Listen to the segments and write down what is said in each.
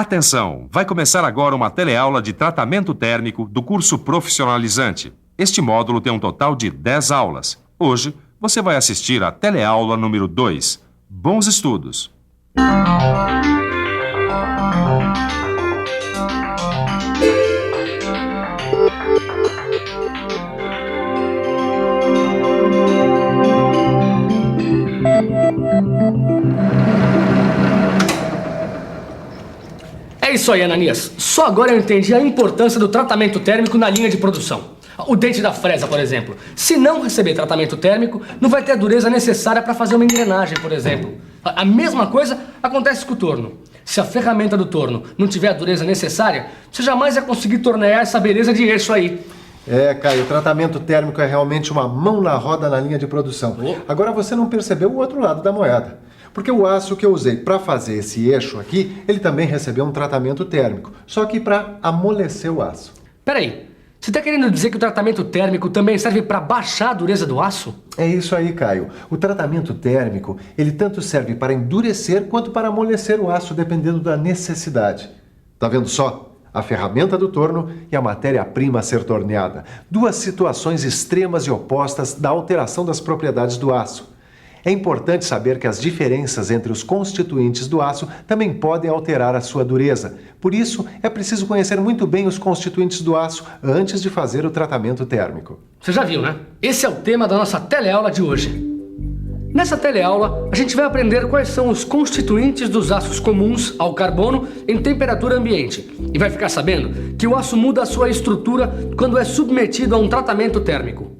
Atenção! Vai começar agora uma teleaula de tratamento térmico do curso profissionalizante. Este módulo tem um total de 10 aulas. Hoje, você vai assistir à teleaula número 2. Bons estudos! É isso aí, Ananias. Só agora eu entendi a importância do tratamento térmico na linha de produção. O dente da fresa, por exemplo. Se não receber tratamento térmico, não vai ter a dureza necessária para fazer uma engrenagem, por exemplo. A mesma coisa acontece com o torno. Se a ferramenta do torno não tiver a dureza necessária, você jamais vai conseguir tornear essa beleza de eixo aí. Caio, o tratamento térmico é realmente uma mão na roda na linha de produção. Agora você não percebeu o outro lado da moeda. Porque o aço que eu usei para fazer esse eixo aqui, ele também recebeu um tratamento térmico, só que para amolecer o aço. Peraí, você está querendo dizer que o tratamento térmico também serve para baixar a dureza do aço? É isso aí, Caio. O tratamento térmico, ele tanto serve para endurecer quanto para amolecer o aço, dependendo da necessidade. Tá vendo só? A ferramenta do torno e a matéria-prima a ser torneada. Duas situações extremas e opostas da alteração das propriedades do aço. É importante saber que as diferenças entre os constituintes do aço também podem alterar a sua dureza. Por isso, é preciso conhecer muito bem os constituintes do aço antes de fazer o tratamento térmico. Você já viu, né? Esse é o tema da nossa teleaula de hoje. Nessa teleaula, a gente vai aprender quais são os constituintes dos aços comuns ao carbono em temperatura ambiente. E vai ficar sabendo que o aço muda a sua estrutura quando é submetido a um tratamento térmico.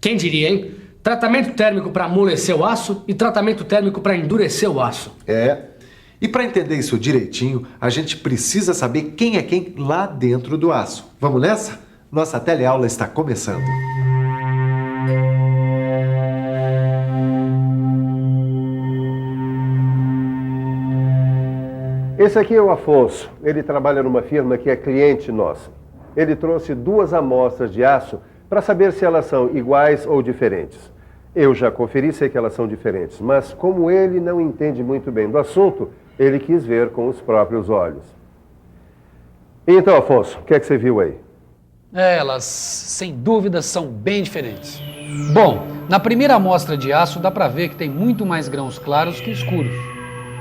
Quem diria, hein? Tratamento térmico para amolecer o aço e tratamento térmico para endurecer o aço. E para entender isso direitinho, a gente precisa saber quem é quem lá dentro do aço. Vamos nessa? Nossa teleaula está começando. Esse aqui é o Afonso. Ele trabalha numa firma que é cliente nossa. Ele trouxe 2 amostras de aço para saber se elas são iguais ou diferentes. Eu já conferi, sei que elas são diferentes, mas como ele não entende muito bem do assunto, ele quis ver com os próprios olhos. Então, Afonso, o que é que você viu aí? Elas, sem dúvida, são bem diferentes. Bom, na primeira amostra de aço dá para ver que tem muito mais grãos claros que escuros.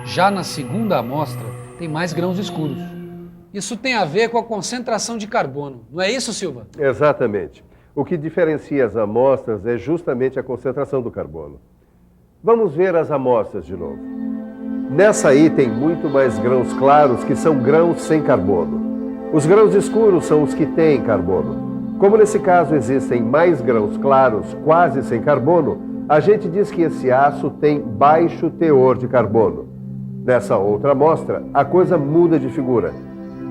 Já na segunda amostra, tem mais grãos escuros. Isso tem a ver com a concentração de carbono, não é isso, Silva? Exatamente. O que diferencia as amostras é justamente a concentração do carbono. Vamos ver as amostras de novo. Nessa aí tem muito mais grãos claros que são grãos sem carbono. Os grãos escuros são os que têm carbono. Como nesse caso existem mais grãos claros quase sem carbono, a gente diz que esse aço tem baixo teor de carbono. Nessa outra amostra, a coisa muda de figura.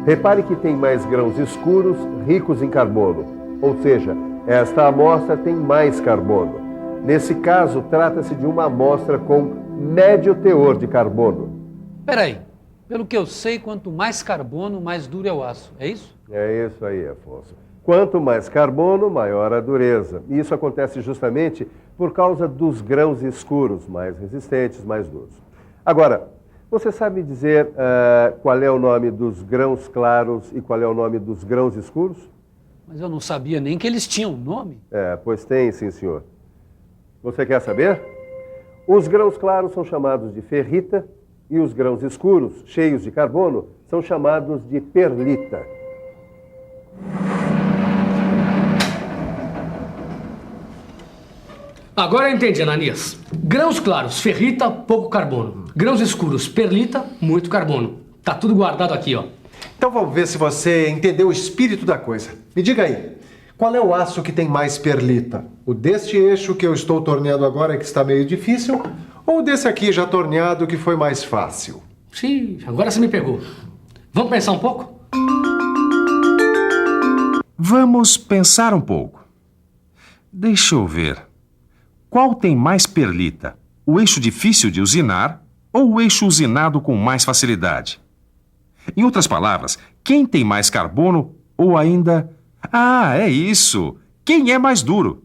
Repare que tem mais grãos escuros ricos em carbono, ou seja, esta amostra tem mais carbono. Nesse caso, trata-se de uma amostra com médio teor de carbono. Peraí, pelo que eu sei, quanto mais carbono, mais duro é o aço, é isso? É isso aí, Afonso. Quanto mais carbono, maior a dureza. E isso acontece justamente por causa dos grãos escuros, mais resistentes, mais duros. Agora, você sabe dizer qual é o nome dos grãos claros e qual é o nome dos grãos escuros? Mas eu não sabia nem que eles tinham nome. Pois tem, sim, senhor. Você quer saber? Os grãos claros são chamados de ferrita e os grãos escuros, cheios de carbono, são chamados de perlita. Agora eu entendi, Ananias. Grãos claros, ferrita, pouco carbono. Grãos escuros, perlita, muito carbono. Tá tudo guardado aqui, ó. Então vamos ver se você entendeu o espírito da coisa. Me diga aí, qual é o aço que tem mais perlita? O deste eixo que eu estou torneando agora que está meio difícil, ou o desse aqui já torneado que foi mais fácil? Sim, agora você me pegou. Vamos pensar um pouco? Vamos pensar um pouco. Deixa eu ver. Qual tem mais perlita? O eixo difícil de usinar ou o eixo usinado com mais facilidade? Em outras palavras, quem tem mais carbono ou ainda... é isso! Quem é mais duro?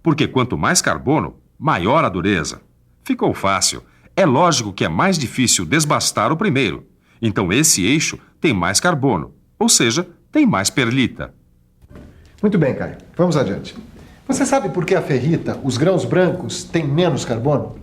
Porque quanto mais carbono, maior a dureza. Ficou fácil. É lógico que é mais difícil desbastar o primeiro. Então esse eixo tem mais carbono, ou seja, tem mais perlita. Muito bem, Caio. Vamos adiante. Você sabe por que a ferrita, os grãos brancos, têm menos carbono?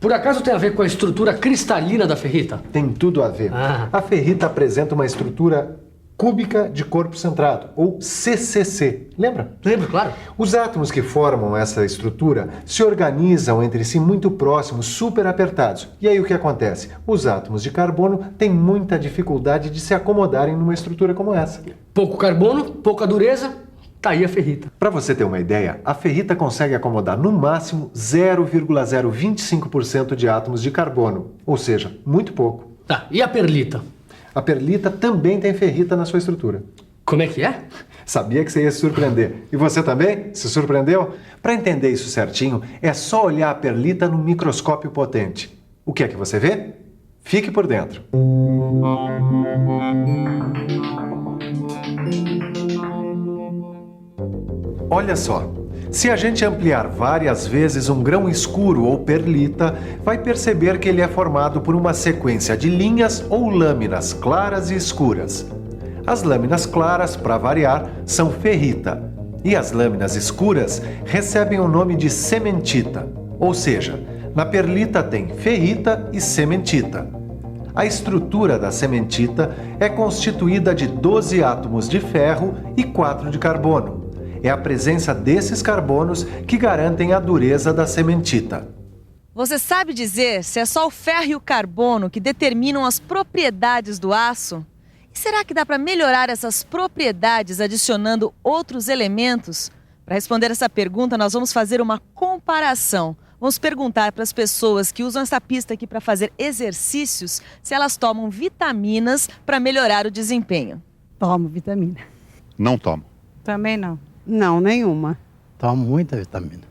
Por acaso tem a ver com a estrutura cristalina da ferrita? Tem tudo a ver. Ah. A ferrita apresenta uma estrutura cúbica de corpo centrado, ou CCC. Lembra? Lembro, claro. Os átomos que formam essa estrutura se organizam entre si muito próximos, super apertados. E aí o que acontece? Os átomos de carbono têm muita dificuldade de se acomodarem numa estrutura como essa. Pouco carbono, pouca dureza, tá aí a ferrita. Para você ter uma ideia, a ferrita consegue acomodar no máximo 0,025% de átomos de carbono, ou seja, muito pouco. Tá, e a perlita? A perlita também tem ferrita na sua estrutura. Como é que é? Sabia que você ia se surpreender. E você também? Se surpreendeu? Para entender isso certinho, é só olhar a perlita no microscópio potente. O que é que você vê? Fique por dentro. Olha só. Se a gente ampliar várias vezes um grão escuro ou perlita, vai perceber que ele é formado por uma sequência de linhas ou lâminas claras e escuras. As lâminas claras, para variar, são ferrita, e as lâminas escuras recebem o nome de cementita, ou seja, na perlita tem ferrita e cementita. A estrutura da cementita é constituída de 12 átomos de ferro e 4 de carbono. É a presença desses carbonos que garantem a dureza da cementita. Você sabe dizer se é só o ferro e o carbono que determinam as propriedades do aço? E será que dá para melhorar essas propriedades adicionando outros elementos? Para responder essa pergunta, nós vamos fazer uma comparação. Vamos perguntar para as pessoas que usam essa pista aqui para fazer exercícios se elas tomam vitaminas para melhorar o desempenho. Tomo vitamina. Não tomo. Também não. Não, nenhuma. Tomo muita vitamina.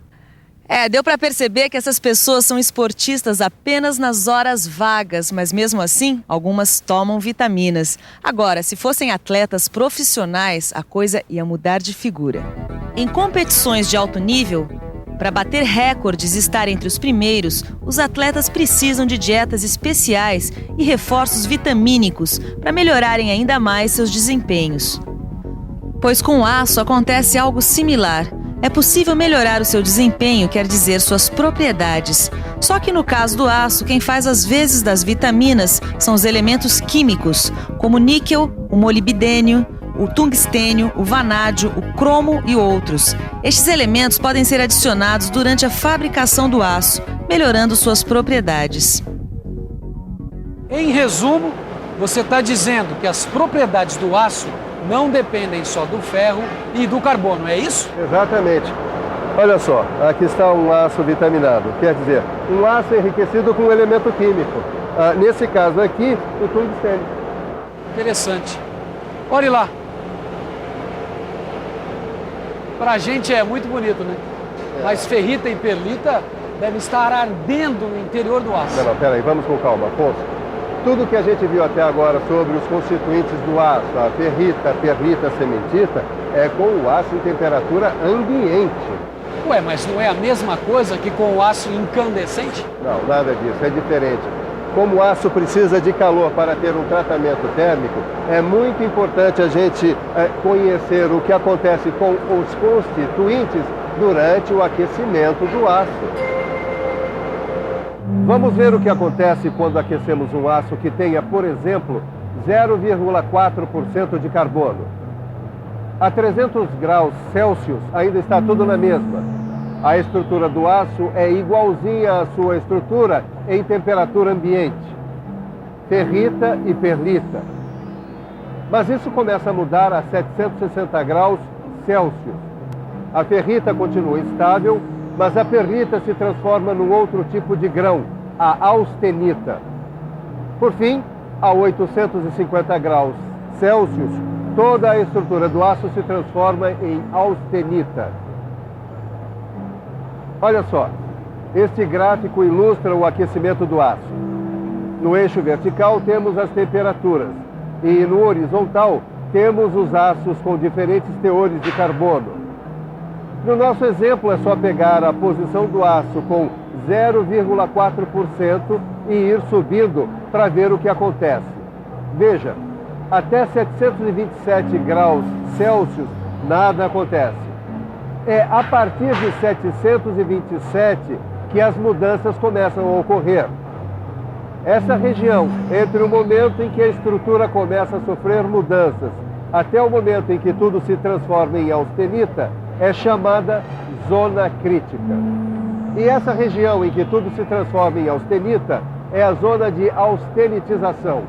Deu para perceber que essas pessoas são esportistas apenas nas horas vagas, mas mesmo assim, algumas tomam vitaminas. Agora, se fossem atletas profissionais, a coisa ia mudar de figura. Em competições de alto nível, para bater recordes e estar entre os primeiros, os atletas precisam de dietas especiais e reforços vitamínicos para melhorarem ainda mais seus desempenhos. Pois com o aço acontece algo similar. É possível melhorar o seu desempenho, quer dizer, suas propriedades. Só que no caso do aço, quem faz as vezes das vitaminas são os elementos químicos, como o níquel, o molibdênio, o tungstênio, o vanádio, o cromo e outros. Estes elementos podem ser adicionados durante a fabricação do aço, melhorando suas propriedades. Em resumo, você está dizendo que as propriedades do aço não dependem só do ferro e do carbono, é isso? Exatamente. Olha só, aqui está um aço vitaminado, quer dizer, um aço enriquecido com um elemento químico. Nesse caso aqui, o tungstênio. Interessante. Olhe lá. Pra gente é muito bonito, né? Mas ferrita e perlita devem estar ardendo no interior do aço. Não, peraí, vamos com calma, Afonso. Tudo que a gente viu até agora sobre os constituintes do aço, a ferrita, a perlita, a cementita, é com o aço em temperatura ambiente. Ué, mas não é a mesma coisa que com o aço incandescente? Não, nada disso, é diferente. Como o aço precisa de calor para ter um tratamento térmico, é muito importante a gente conhecer o que acontece com os constituintes durante o aquecimento do aço. Vamos ver o que acontece quando aquecemos um aço que tenha, por exemplo, 0,4% de carbono. A 300 graus Celsius ainda está tudo na mesma. A estrutura do aço é igualzinha à sua estrutura em temperatura ambiente. Ferrita e perlita. Mas isso começa a mudar a 760 graus Celsius. A ferrita continua estável, mas a perlita se transforma num outro tipo de grão, a austenita. Por fim, a 850 graus Celsius, toda a estrutura do aço se transforma em austenita. Olha só, este gráfico ilustra o aquecimento do aço. No eixo vertical temos as temperaturas e no horizontal temos os aços com diferentes teores de carbono. No nosso exemplo, é só pegar a posição do aço com 0,4% e ir subindo para ver o que acontece. Veja, até 727 graus Celsius, nada acontece. É a partir de 727 que as mudanças começam a ocorrer. Essa região, entre o momento em que a estrutura começa a sofrer mudanças até o momento em que tudo se transforma em austenita, é chamada zona crítica. E essa região em que tudo se transforma em austenita é a zona de austenitização.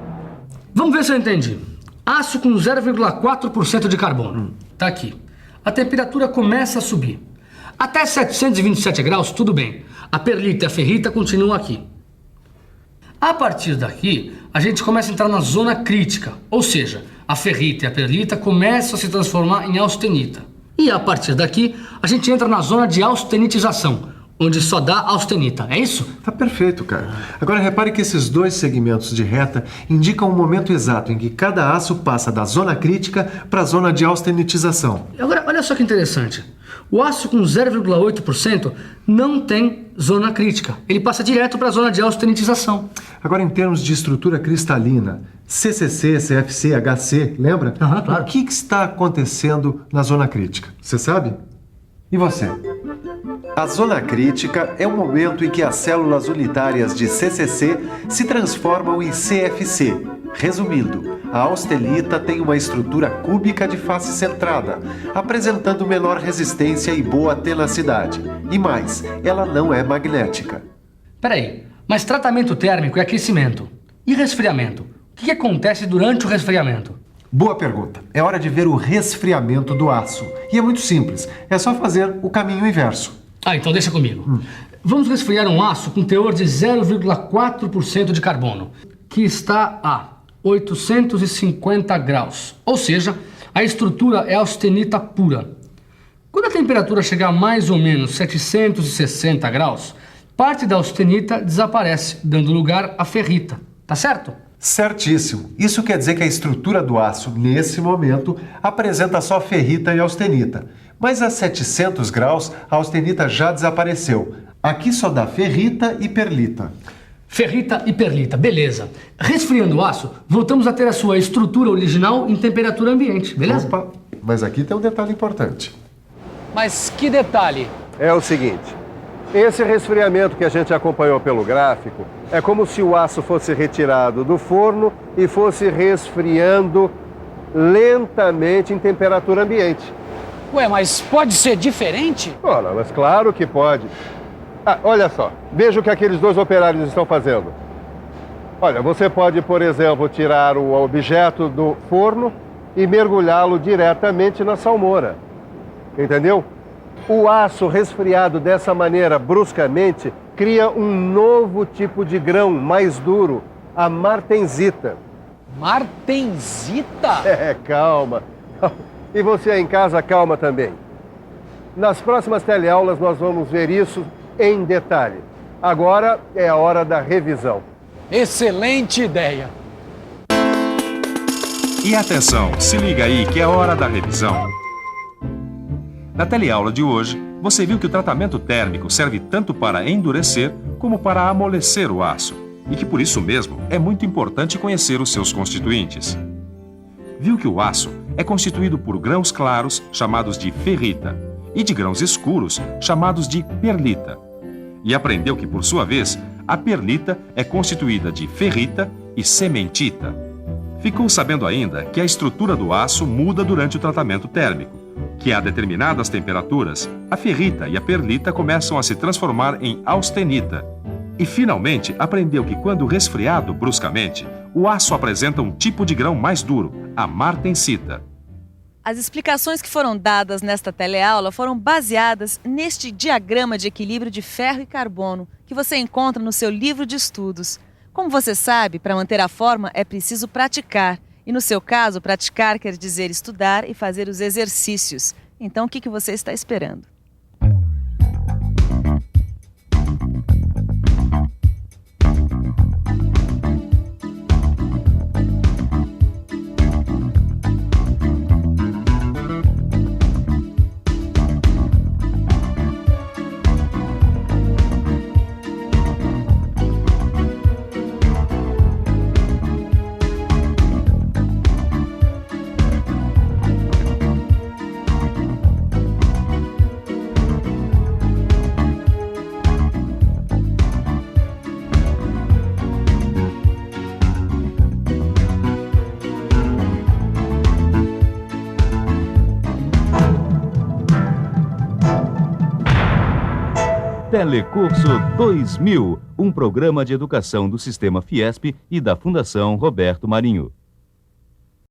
Vamos ver se eu entendi. Aço com 0,4% de carbono. Tá aqui. A temperatura começa a subir. Até 727 graus, tudo bem. A perlita e a ferrita continuam aqui. A partir daqui, a gente começa a entrar na zona crítica, ou seja, a ferrita e a perlita começam a se transformar em austenita. E a partir daqui, a gente entra na zona de austenitização, onde só dá austenita, é isso? Tá perfeito, cara. Agora repare que esses dois segmentos de reta indicam o momento exato em que cada aço passa da zona crítica para a zona de austenitização. Agora, olha só que interessante. O aço com 0,8% não tem zona crítica. Ele passa direto para a zona de austenitização. Agora, em termos de estrutura cristalina, CCC, CFC, HC, lembra? Claro. O que está acontecendo na zona crítica? Você sabe? E você? A zona crítica é o momento em que as células unitárias de CCC se transformam em CFC. Resumindo, a austenita tem uma estrutura cúbica de face centrada, apresentando menor resistência e boa tenacidade. E mais, ela não é magnética. Peraí, mas tratamento térmico é aquecimento. E resfriamento? O que acontece durante o resfriamento? Boa pergunta. É hora de ver o resfriamento do aço. E é muito simples, é só fazer o caminho inverso. Então deixa comigo. Vamos resfriar um aço com teor de 0,4% de carbono, que está a 850 graus. Ou seja, a estrutura é austenita pura. Quando a temperatura chegar a mais ou menos 760 graus, parte da austenita desaparece, dando lugar à ferrita. Tá certo? Certíssimo. Isso quer dizer que a estrutura do aço, nesse momento, apresenta só ferrita e austenita. Mas a 700 graus, a austenita já desapareceu. Aqui só dá ferrita e perlita. Ferrita e perlita, beleza. Resfriando o aço, voltamos a ter a sua estrutura original em temperatura ambiente, beleza? Opa, mas aqui tem um detalhe importante. Mas que detalhe? É o seguinte, esse resfriamento que a gente acompanhou pelo gráfico é como se o aço fosse retirado do forno e fosse resfriando lentamente em temperatura ambiente. Ué, mas pode ser diferente? Ora, mas claro que pode. Olha só, veja o que aqueles dois operários estão fazendo. Olha, você pode, por exemplo, tirar o objeto do forno e mergulhá-lo diretamente na salmoura. Entendeu? O aço resfriado dessa maneira, bruscamente, cria um novo tipo de grão mais duro, a martensita. Martensita? Calma. E você aí em casa, calma também. Nas próximas teleaulas nós vamos ver isso em detalhe. Agora é a hora da revisão. Excelente ideia! E atenção, se liga aí que é hora da revisão. Na teleaula de hoje, você viu que o tratamento térmico serve tanto para endurecer como para amolecer o aço, e que por isso mesmo é muito importante conhecer os seus constituintes. Viu que o aço é constituído por grãos claros, chamados de ferrita, e de grãos escuros, chamados de perlita. E aprendeu que, por sua vez, a perlita é constituída de ferrita e cementita. Ficou sabendo ainda que a estrutura do aço muda durante o tratamento térmico, que a determinadas temperaturas, a ferrita e a perlita começam a se transformar em austenita. E, finalmente, aprendeu que, quando resfriado bruscamente, o aço apresenta um tipo de grão mais duro, a martensita. As explicações que foram dadas nesta teleaula foram baseadas neste diagrama de equilíbrio de ferro e carbono que você encontra no seu livro de estudos. Como você sabe, para manter a forma é preciso praticar. E no seu caso, praticar quer dizer estudar e fazer os exercícios. Então, o que você está esperando? Telecurso 2000, um programa de educação do Sistema Fiesp e da Fundação Roberto Marinho.